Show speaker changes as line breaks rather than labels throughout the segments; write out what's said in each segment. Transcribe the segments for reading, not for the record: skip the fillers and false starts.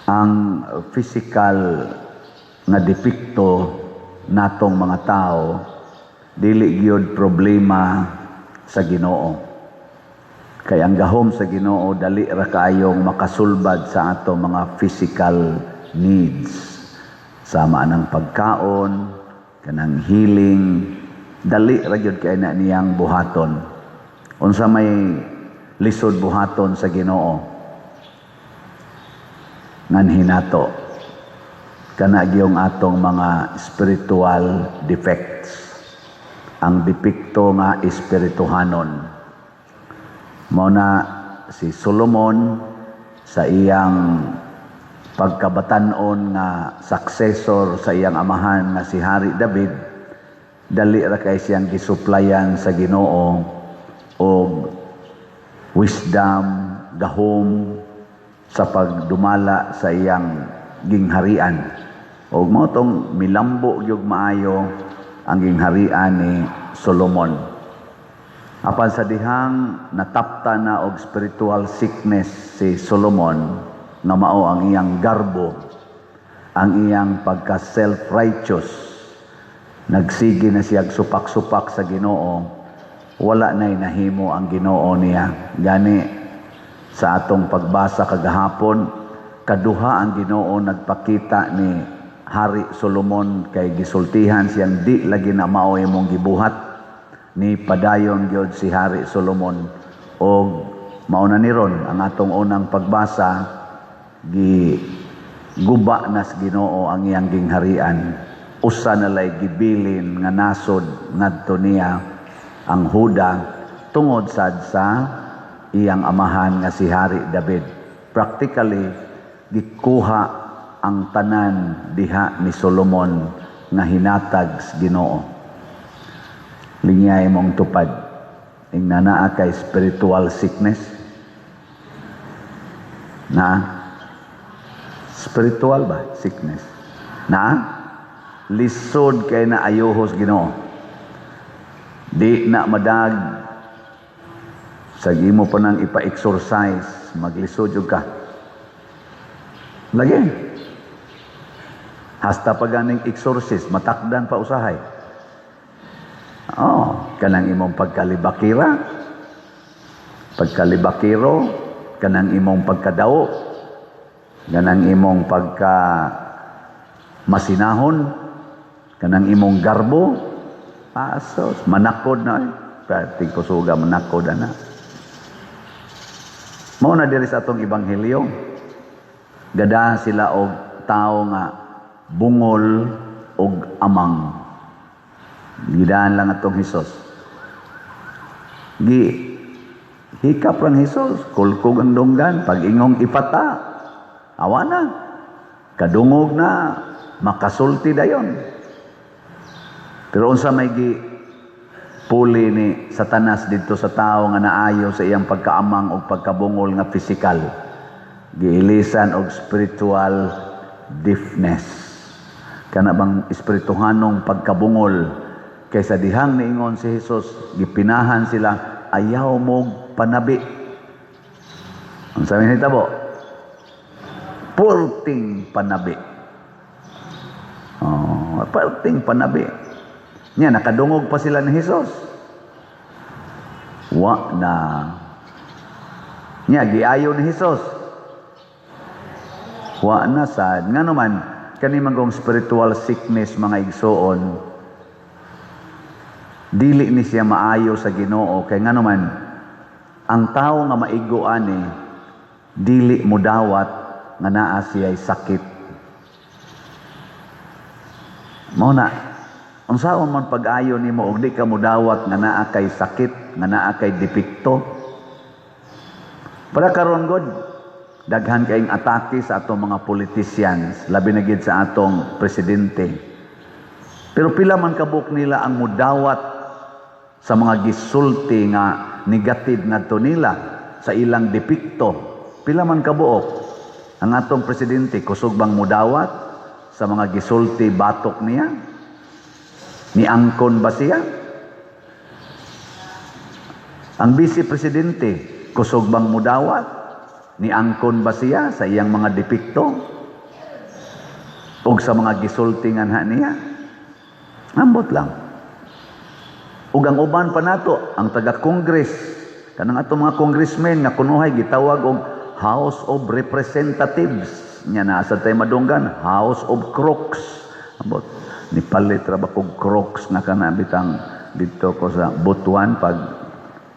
ang physical nga depikto natong mga tao dili gyud problema sa Ginoo. Kay ang gahom sa Ginoo dali ra kaayong makasulbad sa ato mga physical needs. Sama ng pagkaon, kanang healing, dali ra gyud kay na niyang buhaton. Unsa may lisod buhaton sa Ginoo? Ngan hinato kana gyung atong mga spiritual defects. Ang depikto nga espirituhanon. Mao na si Solomon sa iyang pagkabatanon nga successor sa iyang amahan nga si Hari David, dali ra kay siyang gisuplayan sa Ginoo og wisdom, gahom sa pagdumala sa iyang gingharian. Og mao tong milambo gyud maayo ang gingharian ni Solomon. Apan sa dihang natapta na og spiritual sickness si Solomon, nga mao ang iyang garbo, ang iyang pagka self-righteous, nagsigi na siya supak-supak sa Ginoo, wala na'y nahimo ang Ginoo niya. Gani sa atong pagbasa kagahapon, kaduha ang Ginoo nagpakita ni Hari Solomon kay gisultihan siyang di lagi na mao imong gibuhat, ni padayon gyud si Hari Solomon. Og mauna ni ron ang atong unang pagbasa, guba na sa Ginoo ang iyang gingharian. Usa na lay gibilin nga nasod ngadto niya ang Huda tungod sad sa iyang amahan nga si Hari David. Practically gikuha ang tanan diha ni Solomon nga hinatag sa Ginoo. Linyay mong tupad ing nanaa kay spiritual sickness na spiritual ba sickness na lisod kay na ayohos Ginoo, di na madag sa imo pa nang ipa-exercise maglisod jud ka lagi hasta pag ganing exorcist matakdan pa usahay. Kanang imong pagkalibakiro, kanang imong pagkadao, kanang imong pagka masinahon, kanang imong garbo, asos, manakod na, pati kusuga manakod na. Mao na diri sa atong ebanghelyo, gada sila og tao nga bungol og amang. Gidaan lang atong Hesus. Hikap lang Hesus, kulkog ang dunggan, pag-ingong ipata, awa na, kadungog na, makasulti dayon. Pero unsa may puli ni Satanas dito sa tao nga naayo sa iyang pagkaamang o pagkabungol nga pisikal, giilisan og spiritual deafness. Kana bang espirituhanong pagkabungol. Kaysa dihang niingon si Hesus, gipinahan sila, ayaw mong panabi. Ang sabi nito po, purting panabi. Purting panabi. Nya, nakadungog pa sila ni Hesus. Wa na. Nya, giayo ni Hesus. Wa na sad. Nga naman, kanimang spiritual sickness mga igsoon, dili ni siya maayo sa Ginoo kay nga naman ang tao nga maigo ani dili mudawat nga naa siya'y sakit. Mao na unsaon man pag-ayo nimo og di ka mudawat nga naa kay sakit, nga naa kay depekto. Para karon god daghan kayong atake sa atong mga politicians, labi na gid sa atong presidente. Pero pila man kabuk nila ang mudawat sa mga gisulti nga negative ngadto nila sa ilang depekto. Pila man kabuok ang atong presidente, kusog bang mudawat sa mga gisulti batok niya? Niangkon ba siya? Ang vice presidente, kusog bang mudawat? Niangkon ba siya sa iyang mga depekto? ug sa mga gisultingan niya, ambot lang. Ug ang uban pa nato, ang taga-Congress, kanang ato mga congressmen nga kunuhay gitawag og House of Representatives, nya na sa tay madunggan House of Crooks. Ambot ni palit ra ba kog crooks nga kana bitang dito ko sa Butuan pag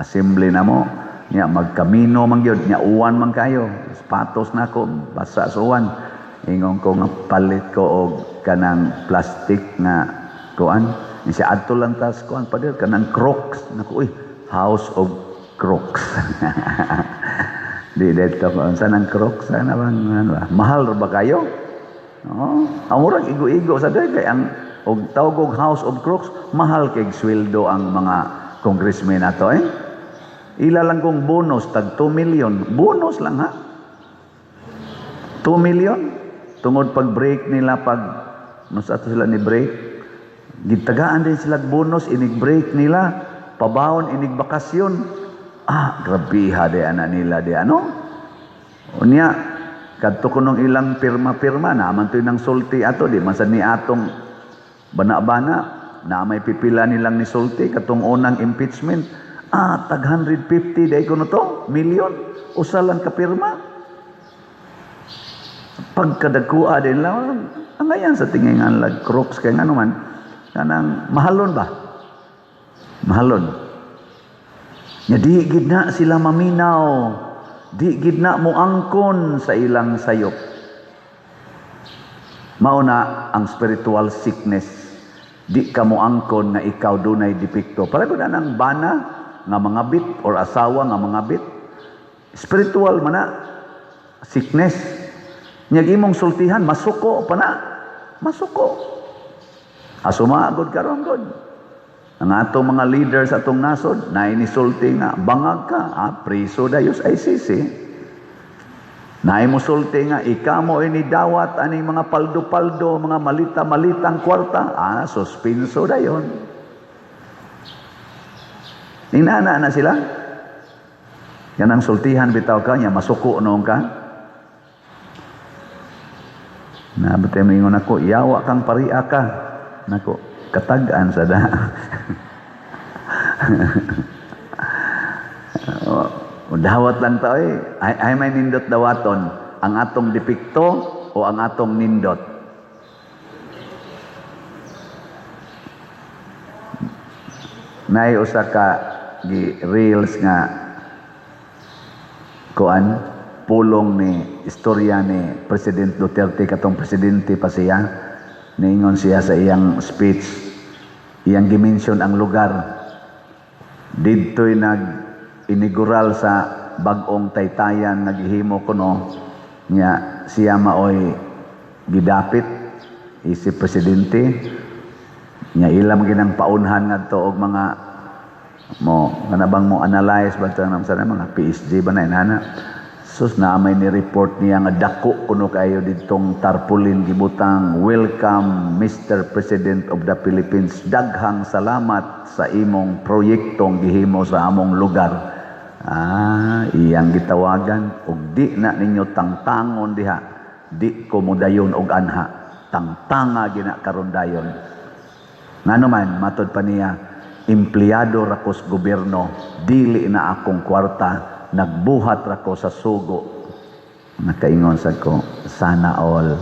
assembly na mo nya magkamino man gyud nya uwan man kayo, sapatos nako basa sa uwan. Ingon ko nga palit ko og kanang plastic nga kuan, ni siya adto lang tas kuan pa dir kanang Crocs nako, uy, House of Crocs. Di dito ko unsa nang Crocs ana bang ano, mahal ra ba kayo? Oh, amurag igo-igo sa day kay ang og tawag og House of Crocs, mahal kay sweldo ang mga congressmen nato Ila lang kong bonus tag 2 million, bonus lang ha. 2 million tungod pag break nila pag mas ato sila ni break. Gitagaan din sila bonus inig break nila, pabaon inig bakasyon. Grabiha de ana nila de ano. Unya kadto kunong ilang pirma-pirma na man nang sulti ato di man sad ni atong bana-bana na may pipila nilang ni sulti katong unang impeachment. Tag 150 day ko no to, million usa lang ka pirma. Pagkadagkua din lang ang ayan sa tingin nga lag Crocs kay ngano man kanang mahalon ba? Mahalon. Nya di gid na sila maminaw. Di gid na mo angkon sa ilang sayop. Mauna ang spiritual sickness. Di ka mo angkon nga ikaw dunay depekto. Para ko na nang bana nga mga bit or asawa nga mga bit. Spiritual man na sickness. Nya imong sultihan masuko pa na. Masuko. Asumagod karon god. Ang atong mga leaders atong nasod na inisulti nga bangag ka, priso dayos ICC. Na imusulti nga ikamo ini dawat ani mga paldo-paldo, mga malita-malitang kwarta, suspenso dayon. Inana na sila. Yan ang sultihan bitaw ka nya masuko noong ka. Na batay mingon ako, yawa kang paria ka. Nako, katagaan sa da. Dawat lang tao ay may nindot dawaton ang atong depekto o ang atong nindot. Nay usa ka gi reels nga kuan pulong ni istorya ni President Duterte katong presidente pa siya. Niingon siya sa iyang speech, iyang gimension ang lugar. Didto'y nag-inigural sa bag-ong taytayan naghihimo kuno nya siya maoy gidapit isip presidente nya ilam ginang paunhan ngadto og mga mo kanabang mo analyze ba tanang sa mga PSG ba na inana. Sus na may ni-report niya nga dako kuno kayo ditong tarpaulin gibutang, welcome Mr. President of the Philippines. Daghang salamat sa imong proyektong gihimo sa among lugar. Iyang gitawagan og di na ninyo tangtangon diha. Di ko mudayon og anha. Tangtanga gina karon dayon. Ngano man matod pa niya, empleyado ra ko sa gobyerno, dili na akong kwarta. Nagbuhat ra ko sa sugo. Nakaingon sa ko, sana all.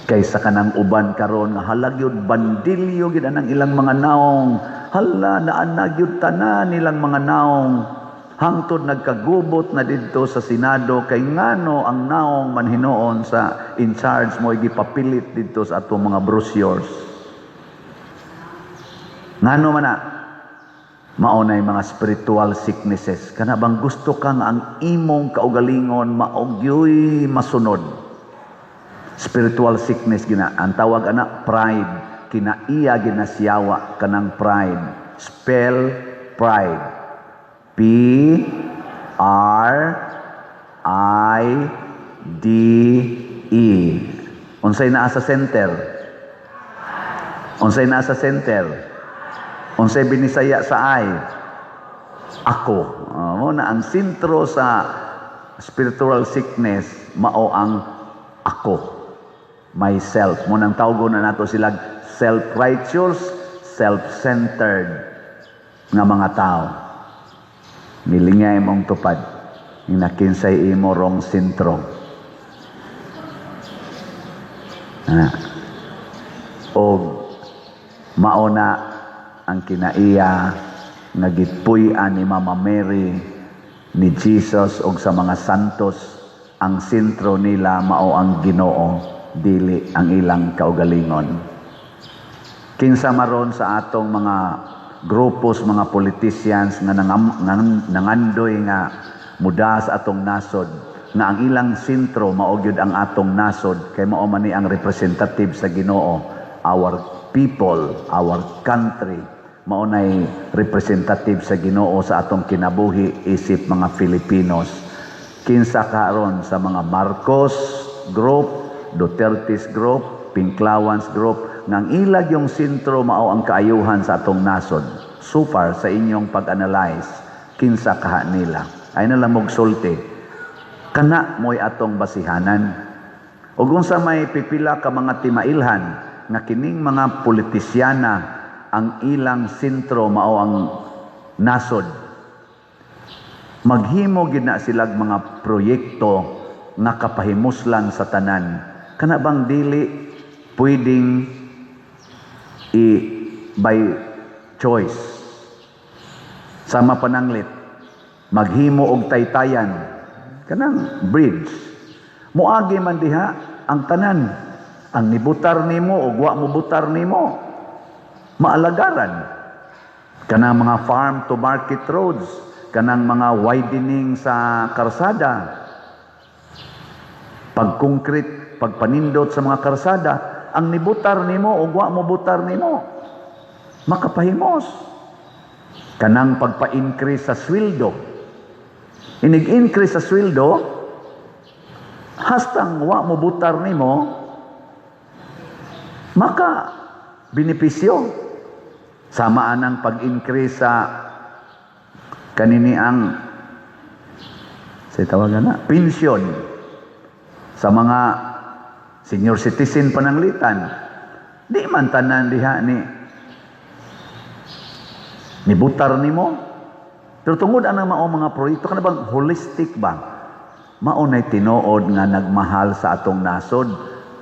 Kaysa kanang uban karon nga halagyod bandilyo gid anang ilang mga naong. Hala naanagyod tanan nilang mga naong. Hangtod nagkagubot na didto sa Senado kay ngano ang naong manhinoon sa in charge mo gipapilit didto sa atong mga brochures. Ngano man na maunay mga spiritual sicknesses. Kana bang gusto kang ang imong kaugalingon maogyoy masunod. Spiritual sickness gina. Ang tawag ana pride. Kinaiya ginasiyawa kanang pride. Spell pride. P-R-I-D-E. Unsay naa sa center? Unsay naa sa center? Unsay binisaya sa ay? Ako. Mo na ang sentro sa spiritual sickness mao ang ako. myself. Munang tawgon na nato sila self-righteous, self-centered nga mga tao. Nilingay mong tupad, yung nakinsay imo rong sentro. O mauna ang kinaiya nga gitpuy-an ni Mama Mary ni Jesus og sa mga santos, ang sentro nila mao ang Ginoo, dili ang ilang kaugalingon. Kinsa maron sa atong mga grupos, mga politicians nga nangandoy nga muda sa atong nasod, nga ang ilang sentro mao gyud ang atong nasod, kay mao man ni ang representative sa Ginoo, our people, our country, mao nay representative sa Ginoo sa atong kinabuhi isip mga Filipinos. Kinsa karon sa mga Marcos group, Duterte's group, Pinklawans group, nang ilag yung sentro mao ang kaayuhan sa atong nasod. So far sa inyong pag-analyze, kinsa kaha nila? Ay nalamog sulti. Kana mo'y atong basihanan. O kung sa may pipila ka mga timailhan, nga kining mga politisyana, ang ilang sentro mao ang nasod. Maghimo gid na silag mga proyekto nga kapahimuslan sa tanan. Kana bang dili pwedeng by choice? Sama pananglit, maghimo og taytayan, kanang bridge. Muagi man diha ang tanan. Ang nibutar nimo o wa mo butar nimo, maalagaran. Kanang mga farm to market roads, kanang mga widening sa karsada, pagkonkret, pagpanindot sa mga karsada, ang nibutar nimo o wa mo butar nimo, makapahimos. Kanang pagpa-increase sa sweldo, inig-increase sa sweldo, hastang wa mo butar nimo, maka benepisyo. Samaan ang pag-increase sa kanini ang sa tawagan na pensyon sa mga senior citizen pananglitan. Di man tanan diha ni butar nimo. Pero tungod anang mao mga proyekto, kana bang holistic ba? Mao nay tinuod nga nagmahal sa atong nasod.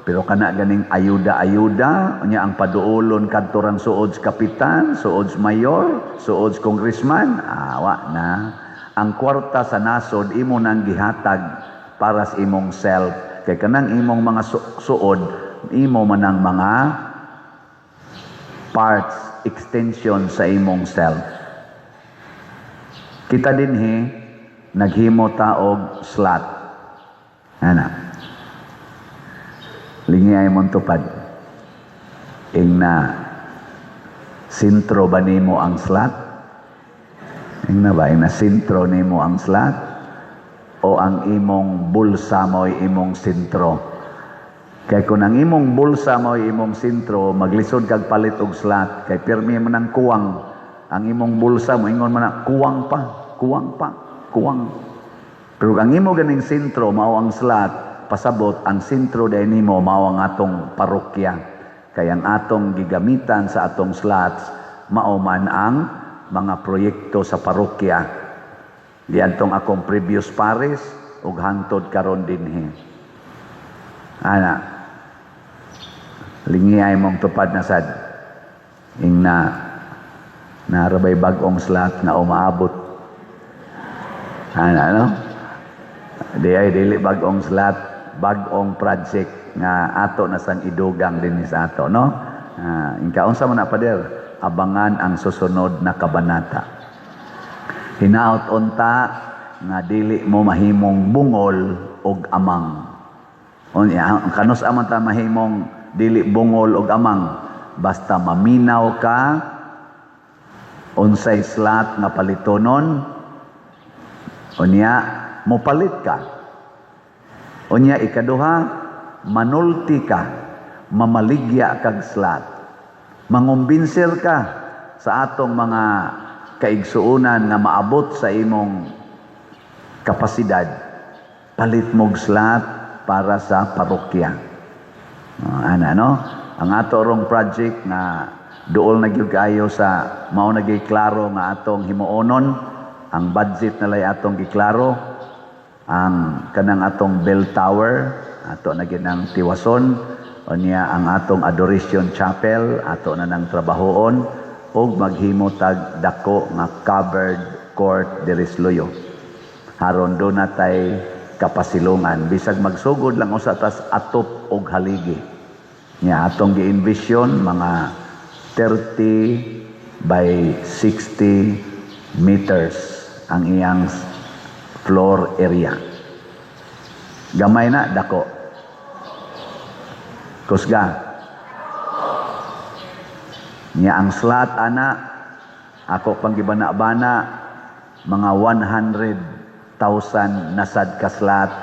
Pero kana ganing ayuda-ayuda, nya ang paduolon kadto rang suod kapitan, suod mayor, suod congressman, awa na. Ang kwarta sa nasod imo nang gihatag para sa imong self. Kay kanang imong mga suod, imo man ang mga parts, extension sa imong self. Kita dinhi naghimo ta og slot. Ana. Lingay mong tupad. Ing na sentro ba nimo ang slot? Ing na ba? Ing na sentro nimo ang slot? O ang imong bulsa mo'y imong sentro? Kaya kung ang imong bulsa mo'y imong sentro, maglisod kag palit og slot. Kay pirmi man ang kuwang. Ang imong bulsa mo, ingon man na, kuwang pa, kuwang pa, kuwang. Pero ang imo ganing sentro, mao ang slot, pasabot ang sentro dahil nimo mao ang atong parokya. Kaya ang atong gigamitan sa atong slots mao man ang mga proyekto sa parokya. Diadtong akong previous paris ug hangtod karon dinhi. Ana. Lingiyay mong tupad na sad. Ing narabay bag-ong slot na umaabot. Ana no? Dili bag-ong slot, bag-ong project nga ato na sang idugang din sa ato, no? Inkaunsa man na pader, abangan ang susunod na kabanata. Hinaot unta nga dili mo mahimong bungol og amang. Unya, kanus amang ta mahimong dili bungol og amang, basta maminaw ka unsay slot nga palitonon, unya mo palit ka. Unya ikaduha, manulti ka, mamaligya kag slot. Mangumbinser ka sa atong mga kaigsuunan na maabot sa imong kapasidad. Palit mog slot para sa parokya. Ana no, ang ato rong project na duol na gyud kaayo sa mao na gyud klaro nga atong himuonon, ang budget na lay atong giklaro, ang kanang atong bell tower ato na gyud ang tiwason, unya ang atong adoration chapel ato na nang trabahoon, ug maghimo tag dako nga covered court diri sa Loyo. Haron do natay kapasilungan bisag magsugod lang usa tas atop og haligi. Nya atong gi-envision mga 30 by 60 meters ang iyang floor area. Gamay na dako. Kusga. Nya ang slot ana ako pang gibana-bana mga 100,000 nasad ka slot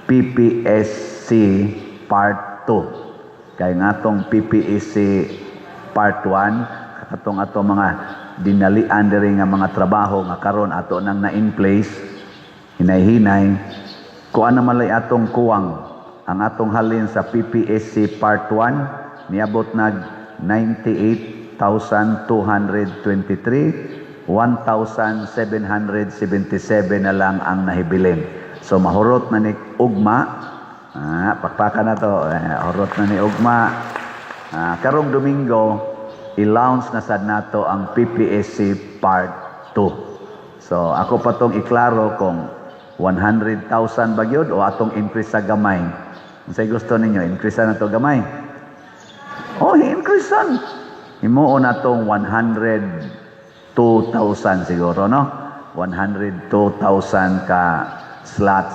PPSC Part 2. Kay ngatong PPSC Part 1 katong ato mga dinalian diri nga mga trabaho nga karon ato nang na in place hinay-hinay kuan naman lay atong kuwang ang atong halin sa PPSC Part 1 niabot nag 98,223, 1,777 na lang ang nahibilin. So mahurot na ni ugma, pakpakan na to, hurot na ni ugma. Karong Domingo, i-launch na sad nato ang PPSC Part 2. So ako pa tong iklaro kung 100,000 ba gyud o atong increase sa gamay. Unsay gusto ninyo, increase na to gamay? Oh, increasean. Himuon na itong 102,000 siguro, no? 102,000 ka slots.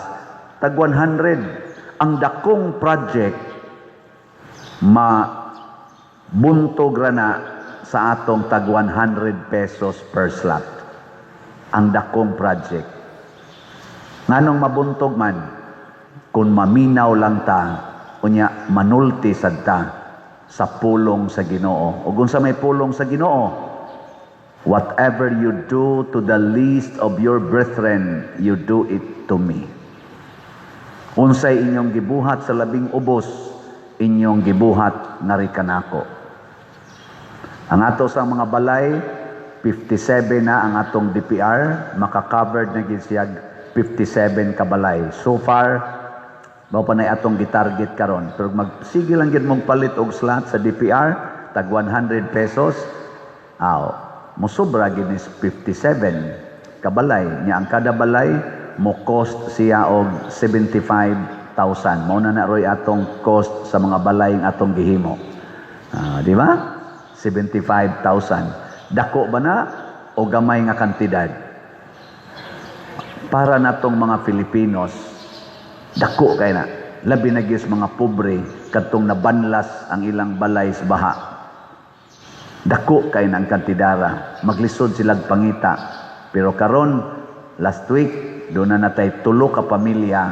Tag 100. Ang dakong project, mabuntog na sa atong tag 100 pesos per slot. Ang dakong project. Nganong mabuntog man, kung maminaw lang ta, unya manulti sad ta, sa pulong sa Ginoo. Ug unsa may pulong sa Ginoo? Whatever you do to the least of your brethren, you do it to me. Unsay inyong gibuhat sa labing ubos, inyong gibuhat na ri kanako. Ang ato sa mga balay, 57 na ang atong DPR, maka-covered na gid siya 57 ka balay. So far, mao pa na atong gitarget karon, pero magsige lang gid mong palit og slot sa DPR tag 100 pesos. Mosobra gid ni 57 ka balay nya ang kada balay mo cost siya og 75,000. Mao na roy atong cost sa mga balay nga atong gihimo. Di ba? 75,000. Dako ba na o gamay nga kantidad? Para natong mga Filipinos, dako kay na labi na gyud mga pobre kadtong nabanlas ang ilang balay sa baha. Dako kay na ang kantidara, maglisod silang pangita. Pero karon last week do na natay 3 ka pamilya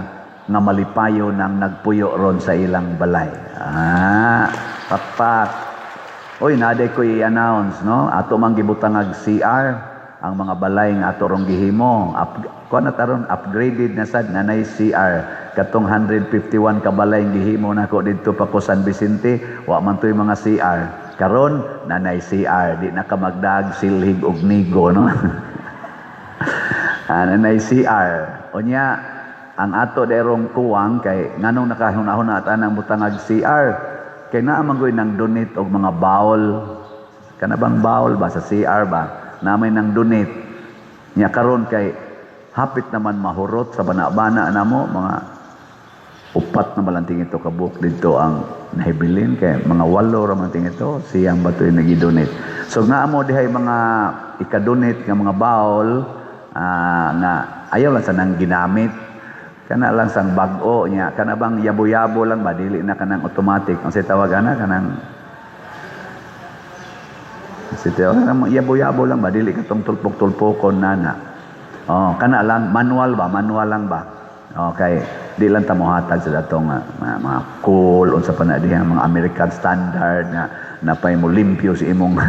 nga malipayo nang nagpuyo ron sa ilang balay. Pakpak. Oy, naday ko i-announce, no? Ato mang gibutang ag CR ang mga balay nga ato rong gihimo. Kuan na taron upgraded na sad nanay CR. Katong 151 ka balay gihimo nako didto pa ko San Vicente, wa man toy mga CR. Karon nanay CR, di na ka magdag silhig og nigo, no? Nanay CR. Unya ang ato derong kuwang kay nganong nakahunahon na tanang butangag CR kay naa man gyud nang donate og mga bowl. Kana bang bowl ba sa CR ba? Namay nang donate. Nya karon kay hapit naman mahurot sa bana-bana namo mga upat na balanting ito kabuk dito ang nahibilin kay mga 8 ra man ting ito siyang batoy nagi-donate. So naa mo dihay mga ika-donate nga mga bowl na ayaw lang sa nang ginamit. Kana lang sang bag-o nya kana bang yabo-yabo lang ba dili na kanang automatic ang say tawag ana kanang yabo-yabo lang ba dili katong tulpok-tulpokon nana. Kana lang manual lang ba. Okay, di lang ta mohatag sa datong mga cool unsa pa na diha mga American standard nga napay mo limpyo si imong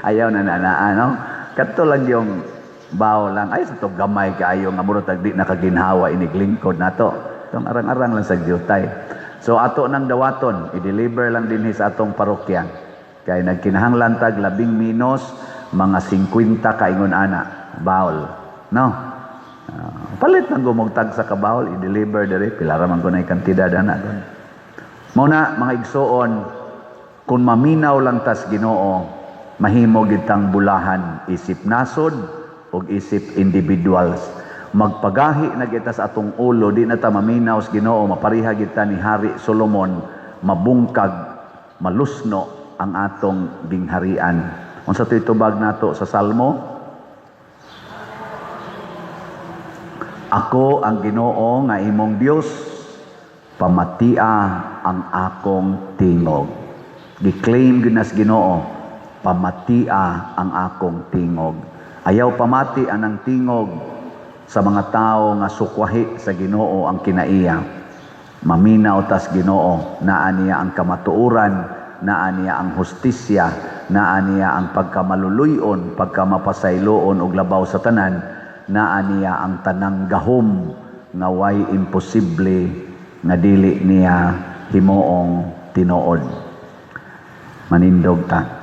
ayaw na no. Kadto lang yung bawo lang ay sa gamay kaayo nga murag di nakaginhawa inig lingkod nato. Tong arang-arang lang sa gyutay. So ato nang dawaton, i-deliver lang din sa atong parokya. Kay nagkinahanglan tag 10 minos, mga 50 kaingon ana, bawl. No? Palit nang gumugtag sa kabawl, i-deliver diri, pila ra man kunay kantidad ana doon. Muna mga igsoon, kung maminaw lang tas Ginoo, mahimo gitang bulahan isip nasod ug isip individuals. Magpagahi na kita sa atong ulo, di na ta maminaw sa Ginoo, mapariha kita ni Hari Solomon, mabungkag, malusno ang atong bingharian. Unsa to'y tubag nato sa Salmo? Ako ang Ginoo nga imong Dios, pamatia ang akong tingog. Gi-claim ginas Ginoo, pamatia ang akong tingog. Ayaw pamati anang tingog sa mga tao nga sukwahi sa Ginoo ang kinaiya. Maminaw tas Ginoo, naa niya ang kamatuoran, naa niya ang hustisya, naa niya ang pagkamaluluyon, pagkamapasayloon og labaw sa tanan, naa niya ang tanang gahom nga way imposible nga dili niya himuong tinuod. Manindog ta.